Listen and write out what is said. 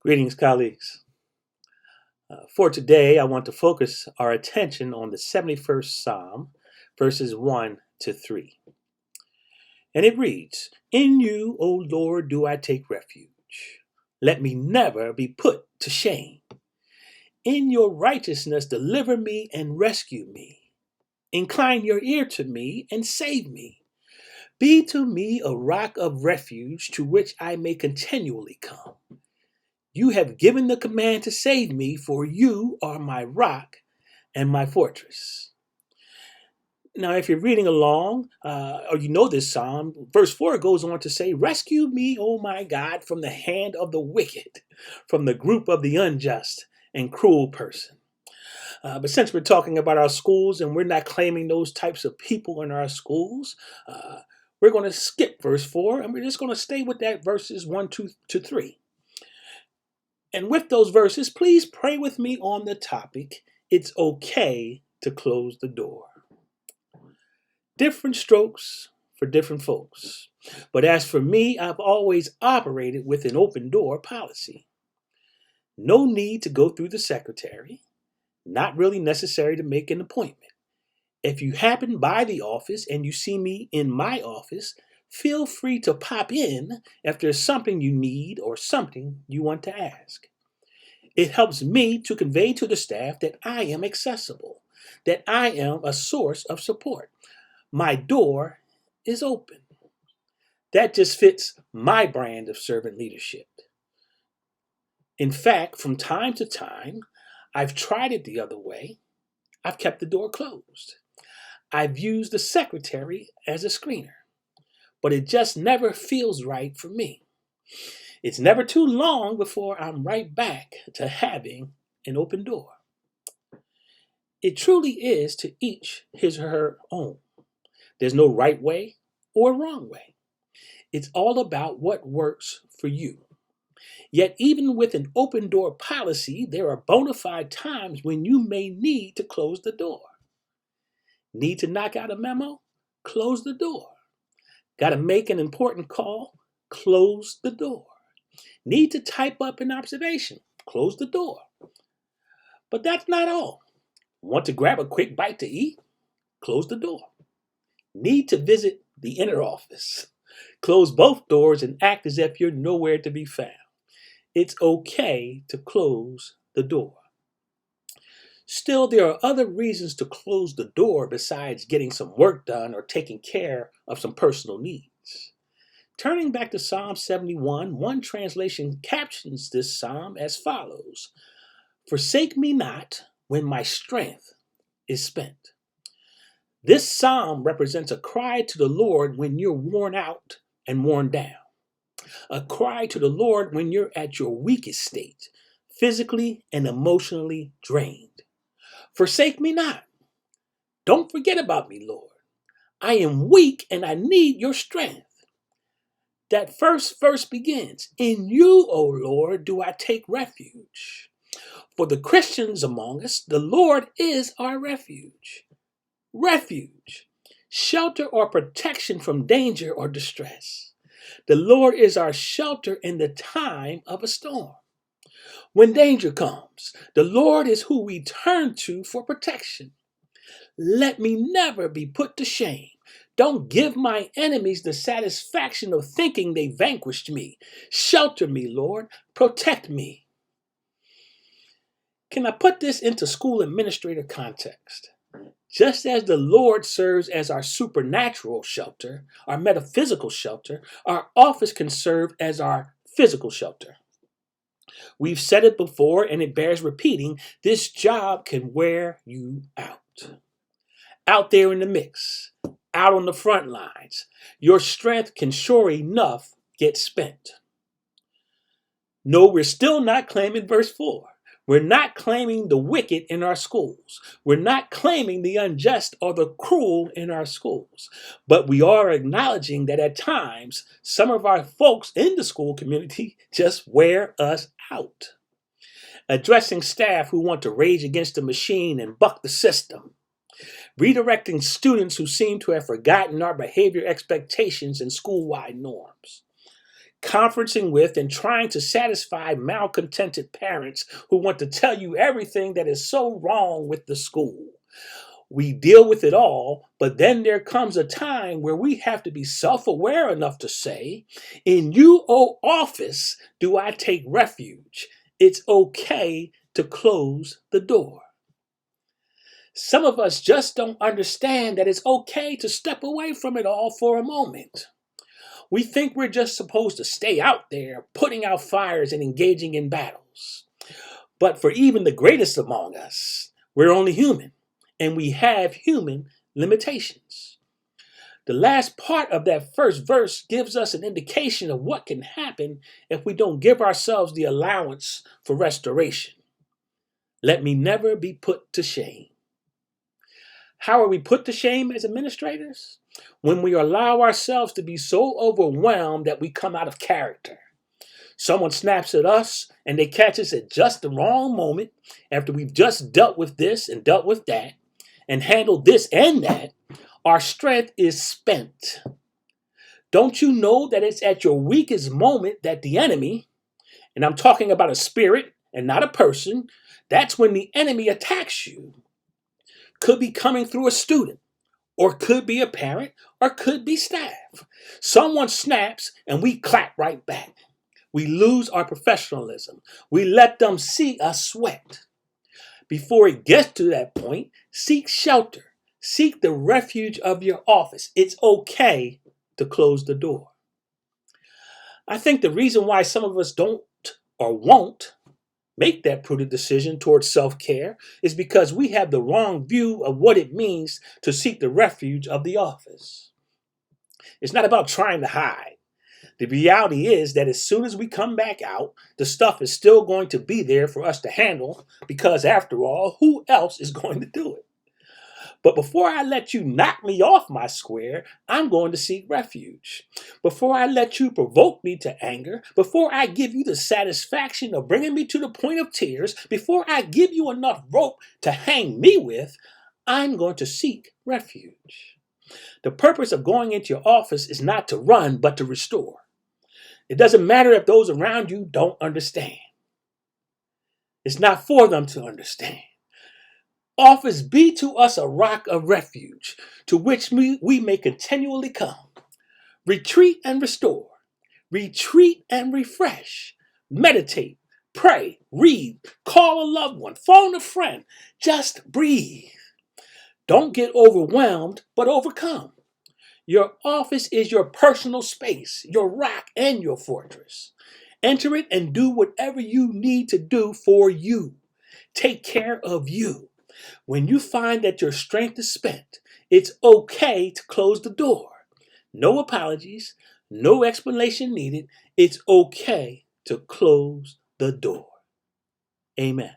Greetings, colleagues. For today, I want to focus our attention on the 71st Psalm, verses 1 to 3. And it reads, "In you, O Lord, do I take refuge. Let me never be put to shame. In your righteousness, deliver me and rescue me. Incline your ear to me and save me. Be to me a rock of refuge to which I may continually come. You have given the command to save me, for you are my rock and my fortress." Now, if you're reading along, or you know this psalm, verse 4 goes on to say, "Rescue me, O my God, from the hand of the wicked, from the group of the unjust and cruel person." But since we're talking about our schools and we're not claiming those types of people in our schools, we're going to skip verse 4 and we're just going to stay with that verses 1, 2 to 3. And with those verses, please pray with me on the topic, it's okay to close the door. Different strokes for different folks. But as for me, I've always operated with an open door policy. No need to go through the secretary. Not really necessary to make an appointment. If you happen by the office and you see me in my office, feel free to pop in if there's something you need or something you want to ask. It helps me to convey to the staff that I am accessible, that I am a source of support. My door is open. That just fits my brand of servant leadership. In fact, from time to time, I've tried it the other way. I've kept the door closed. I've used the secretary as a screener, but it just never feels right for me. It's never too long before I'm right back to having an open door. It truly is to each his or her own. There's no right way or wrong way. It's all about what works for you. Yet, even with an open door policy, there are bona fide times when you may need to close the door. Need to knock out a memo? Close the door. Got to make an important call? Close the door. Need to type up an observation? Close the door. But that's not all. Want to grab a quick bite to eat? Close the door. Need to visit the inner office? Close both doors and act as if you're nowhere to be found. It's okay to close the door. Still, there are other reasons to close the door besides getting some work done or taking care of some personal needs. Turning back to Psalm 71, one translation captions this psalm as follows: "Forsake me not when my strength is spent." This psalm represents a cry to the Lord when you're worn out and worn down. A cry to the Lord when you're at your weakest state, physically and emotionally drained. Forsake me not. Don't forget about me, Lord. I am weak and I need your strength. That first verse begins, "In you, O Lord, do I take refuge." For the Christians among us, the Lord is our refuge. Refuge, shelter or protection from danger or distress. The Lord is our shelter in the time of a storm. When danger comes, the Lord is who we turn to for protection. Let me never be put to shame. Don't give my enemies the satisfaction of thinking they vanquished me. Shelter me, Lord. Protect me. Can I put this into school administrator context? Just as the Lord serves as our supernatural shelter, our metaphysical shelter, our office can serve as our physical shelter. We've said it before and it bears repeating, this job can wear you out. Out there in the mix, out on the front lines, your strength can sure enough get spent. No, we're still not claiming verse 4. We're not claiming the wicked in our schools. We're not claiming the unjust or the cruel in our schools. But we are acknowledging that at times, some of our folks in the school community just wear us out. Addressing staff who want to rage against the machine and buck the system. Redirecting students who seem to have forgotten our behavior expectations and school-wide norms. conferencing with and trying to satisfy malcontented parents who want to tell you everything that is so wrong with the school. We deal with it all, but then there comes a time where we have to be self-aware enough to say, in you, O office, do I take refuge. It's okay to close the door. Some of us just don't understand that it's okay to step away from it all for a moment. We think we're just supposed to stay out there, putting out fires and engaging in battles. But for even the greatest among us, we're only human, and we have human limitations. The last part of that first verse gives us an indication of what can happen if we don't give ourselves the allowance for restoration. Let me never be put to shame. How are we put to shame as administrators? When we allow ourselves to be so overwhelmed that we come out of character. Someone snaps at us and they catch us at just the wrong moment after we've just dealt with this and dealt with that and handled this and that. Our strength is spent. Don't you know that it's at your weakest moment that the enemy, and I'm talking about a spirit and not a person, that's when the enemy attacks you. Could be coming through a student, or could be a parent, or could be staff. Someone snaps and we clap right back. We lose our professionalism. We let them see us sweat. Before it gets to that point, seek shelter. Seek the refuge of your office. It's okay to close the door. I think the reason why some of us don't or won't make that prudent decision towards self-care is because we have the wrong view of what it means to seek the refuge of the office. It's not about trying to hide. The reality is that as soon as we come back out, the stuff is still going to be there for us to handle because after all, who else is going to do it? But before I let you knock me off my square, I'm going to seek refuge. Before I let you provoke me to anger, before I give you the satisfaction of bringing me to the point of tears, before I give you enough rope to hang me with, I'm going to seek refuge. The purpose of going into your office is not to run, but to restore. It doesn't matter if those around you don't understand. It's not for them to understand. Office be to us a rock of refuge, to which we may continually come. Retreat and restore. Retreat and refresh. Meditate, pray, read, call a loved one, phone a friend. Just breathe. Don't get overwhelmed, but overcome. Your office is your personal space, your rock and your fortress. Enter it and do whatever you need to do for you. Take care of you. When you find that your strength is spent, it's okay to close the door. No apologies, no explanation needed. It's okay to close the door. Amen.